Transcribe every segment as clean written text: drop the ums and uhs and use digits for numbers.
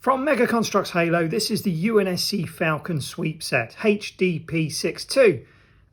From Mega Construx Halo, this is the UNSC Falcon sweep set, HDP62,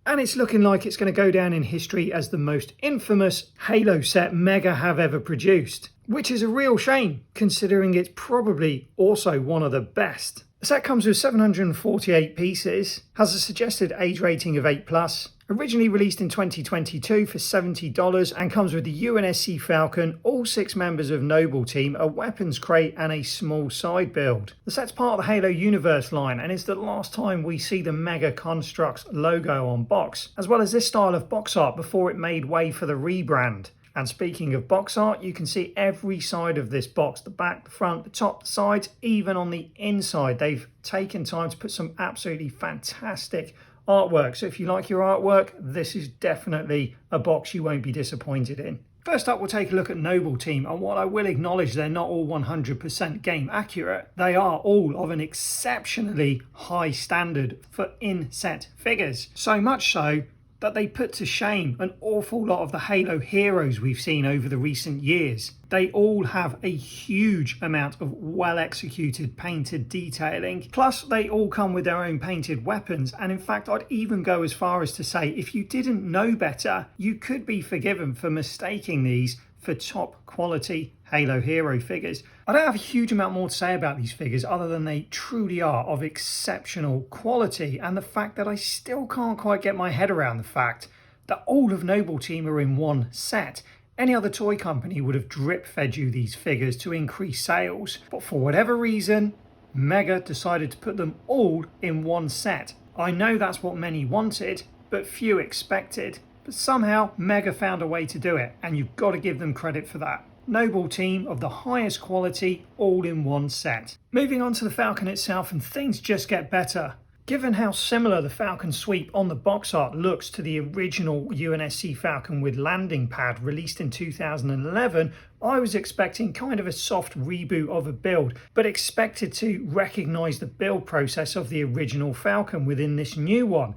and it's looking like it's going to go down in history as the most infamous Halo set Mega have ever produced, which is a real shame considering it's probably also one of the best. The set comes with 748 pieces, has a suggested age rating of 8+, originally released in 2022 for $70, and comes with the UNSC Falcon, all 6 members of Noble Team, a weapons crate and a small side build. The set's part of the Halo Universe line and it's the last time we see the Mega Construx logo on box, as well as this style of box art before it made way for the rebrand. And speaking of box art, you can see every side of this box, the back, the front, the top, the sides, even on the inside. They've taken time to put some absolutely fantastic artwork. So if you like your artwork, this is definitely a box you won't be disappointed in. First up, we'll take a look at Noble Team, and while I will acknowledge they're not all 100% game accurate, they are all of an exceptionally high standard for in-set figures. So much so that they put to shame an awful lot of the Halo heroes we've seen over the recent years. They all have a huge amount of well-executed painted detailing, plus they all come with their own painted weapons, and in fact I'd even go as far as to say if you didn't know better, you could be forgiven for mistaking these for top quality Halo hero figures. I don't have a huge amount more to say about these figures other than they truly are of exceptional quality, and the fact that I still can't quite get my head around the fact that all of Noble Team are in one set. Any other toy company would have drip fed you these figures to increase sales, but for whatever reason, Mega decided to put them all in one set. I know that's what many wanted, but few expected. But somehow Mega found a way to do it, and you've got to give them credit for that. Noble Team of the highest quality, all in one set. Moving on to the Falcon itself, and things just get better. Given how similar the Falcon sweep on the box art looks to the original UNSC Falcon with landing pad released in 2011, I was expecting kind of a soft reboot of a build, but expected to recognise the build process of the original Falcon within this new one.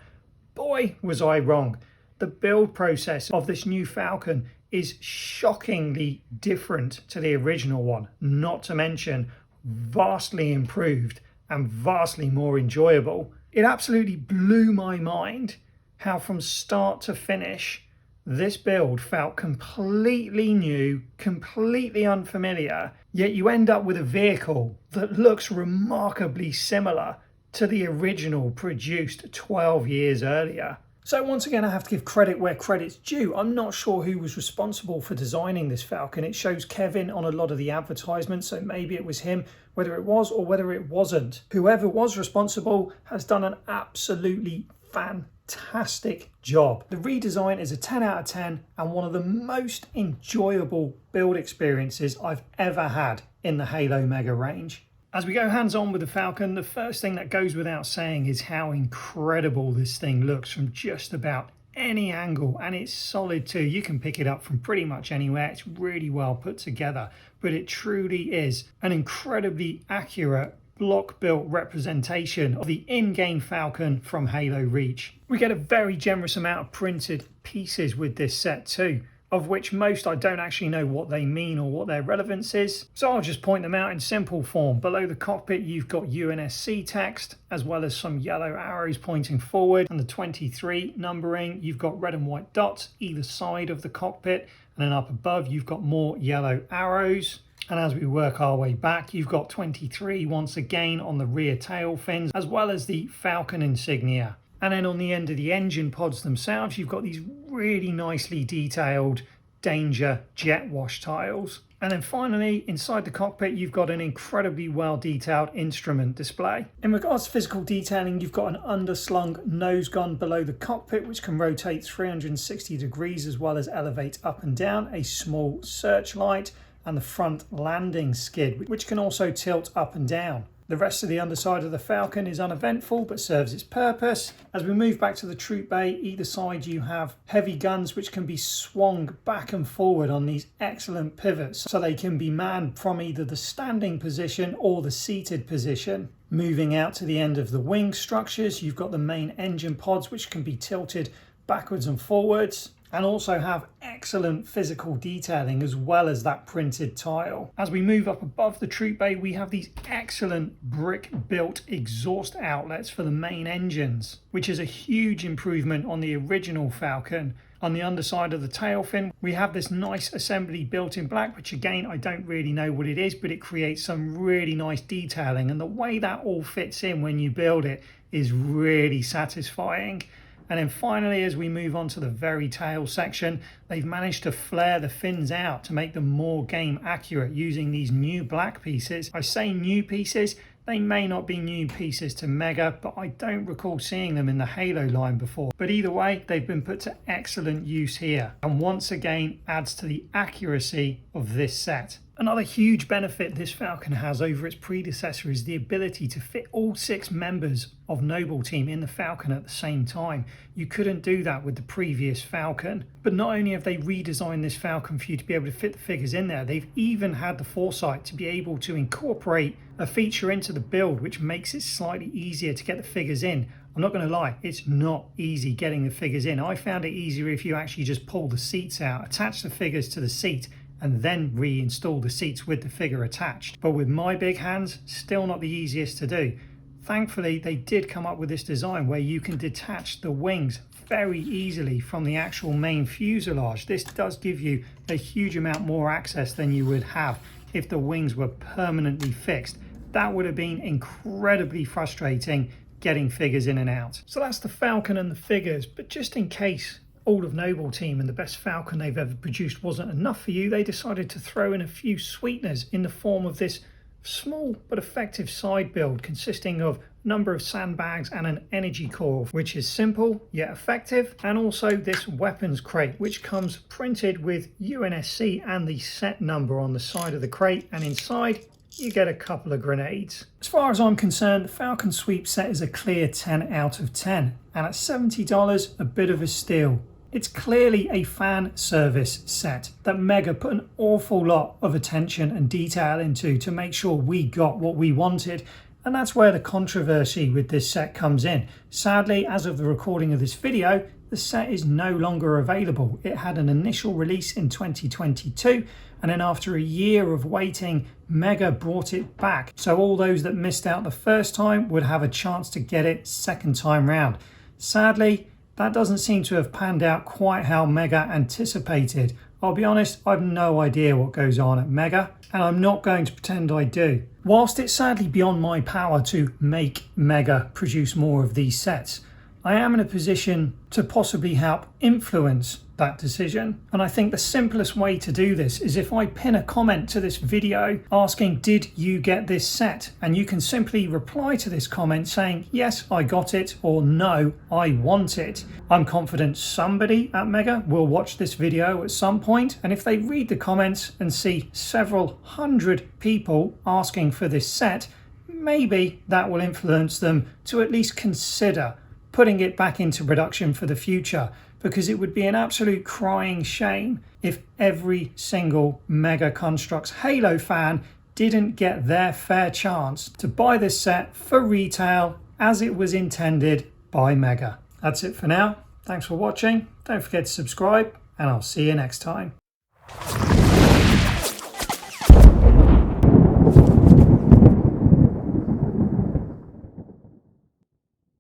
Boy, was I wrong. The build process of this new Falcon is shockingly different to the original one, not to mention vastly improved and vastly more enjoyable. It absolutely blew my mind how from start to finish this build felt completely new, completely unfamiliar, yet you end up with a vehicle that looks remarkably similar to the original produced 12 years earlier. So once again, I have to give credit where credit's due. I'm not sure who was responsible for designing this Falcon. It shows Kevin on a lot of the advertisements, so maybe it was him, whether it was or whether it wasn't. Whoever was responsible has done an absolutely fantastic job. The redesign is a 10 out of 10 and one of the most enjoyable build experiences I've ever had in the Halo Mega range. As we go hands-on with the Falcon, the first thing that goes without saying is how incredible this thing looks from just about any angle, and it's solid too. You can pick it up from pretty much anywhere. It's really well put together, but it truly is an incredibly accurate block-built representation of the in-game Falcon from Halo Reach. We get a very generous amount of printed pieces with this set too, of which most I don't actually know what they mean or what their relevance is, so I'll just point them out in simple form. Below the cockpit you've got UNSC text, as well as some yellow arrows pointing forward, and the 23 numbering. You've got red and white dots either side of the cockpit, and then up above you've got more yellow arrows. And as we work our way back, you've got 23 once again on the rear tail fins, as well as the Falcon insignia. And then on the end of the engine pods themselves, you've got these really nicely detailed danger jet wash tiles. And then finally, inside the cockpit, you've got an incredibly well detailed instrument display. In regards to physical detailing, you've got an underslung nose gun below the cockpit, which can rotate 360 degrees as well as elevate up and down, a small searchlight, and the front landing skid, which can also tilt up and down. The rest of the underside of the Falcon is uneventful but serves its purpose. As we move back to the troop bay, either side you have heavy guns which can be swung back and forward on these excellent pivots, so they can be manned from either the standing position or the seated position. Moving out to the end of the wing structures, you've got the main engine pods which can be tilted backwards and forwards. and also have excellent physical detailing as well as that printed tile. As we move up above the troop bay, we have these excellent brick built exhaust outlets for the main engines, which is a huge improvement on the original Falcon. On the underside of the tail fin, we have this nice assembly built in black, which again, I don't really know what it is, but it creates some really nice detailing, and the way that all fits in when you build it is really satisfying. And then finally, as we move on to the very tail section, they've managed to flare the fins out to make them more game accurate using these new black pieces. I say new pieces, they may not be new pieces to Mega, but I don't recall seeing them in the Halo line before. But either way, they've been put to excellent use here, and once again adds to the accuracy of this set. Another huge benefit this Falcon has over its predecessor is the ability to fit all 6 members of Noble Team in the Falcon at the same time. You couldn't do that with the previous Falcon. But not only have they redesigned this Falcon for you to be able to fit the figures in there, they've even had the foresight to be able to incorporate a feature into the build which makes it slightly easier to get the figures in. I'm not going to lie, it's not easy getting the figures in. I found it easier if you actually just pull the seats out, attach the figures to the seat, and then reinstall the seats with the figure attached. But with my big hands, still not the easiest to do. Thankfully, they did come up with this design where you can detach the wings very easily from the actual main fuselage. This does give you a huge amount more access than you would have if the wings were permanently fixed. That would have been incredibly frustrating getting figures in and out. So that's the Falcon and the figures, but just in case all of Noble Team and the best Falcon they've ever produced wasn't enough for you, they decided to throw in a few sweeteners in the form of this small but effective side build consisting of a number of sandbags and an energy core, which is simple yet effective, and also this weapons crate which comes printed with UNSC and the set number on the side of the crate, and inside you get a couple of grenades. As far as I'm concerned, the Falcon Sweep set is a clear 10 out of 10, and at $70 a bit of a steal. It's clearly a fan service set that Mega put an awful lot of attention and detail into to make sure we got what we wanted, and that's where the controversy with this set comes in. Sadly, as of the recording of this video, the set is no longer available. It had an initial release in 2022, and then after a year of waiting, Mega brought it back. So all those that missed out the first time would have a chance to get it second time round. Sadly, that doesn't seem to have panned out quite how Mega anticipated. I'll be honest, I've no idea what goes on at Mega, and I'm not going to pretend I do. Whilst it's sadly beyond my power to make Mega produce more of these sets, I am in a position to possibly help influence that decision. And I think the simplest way to do this is if I pin a comment to this video asking, did you get this set? And you can simply reply to this comment saying, yes, I got it, or no, I want it. I'm confident somebody at Mega will watch this video at some point, and if they read the comments and see several hundred people asking for this set, maybe that will influence them to at least consider putting it back into production for the future, because it would be an absolute crying shame if every single Mega Construx Halo fan didn't get their fair chance to buy this set for retail as it was intended by Mega. That's it for now. Thanks for watching. Don't forget to subscribe, and I'll see you next time.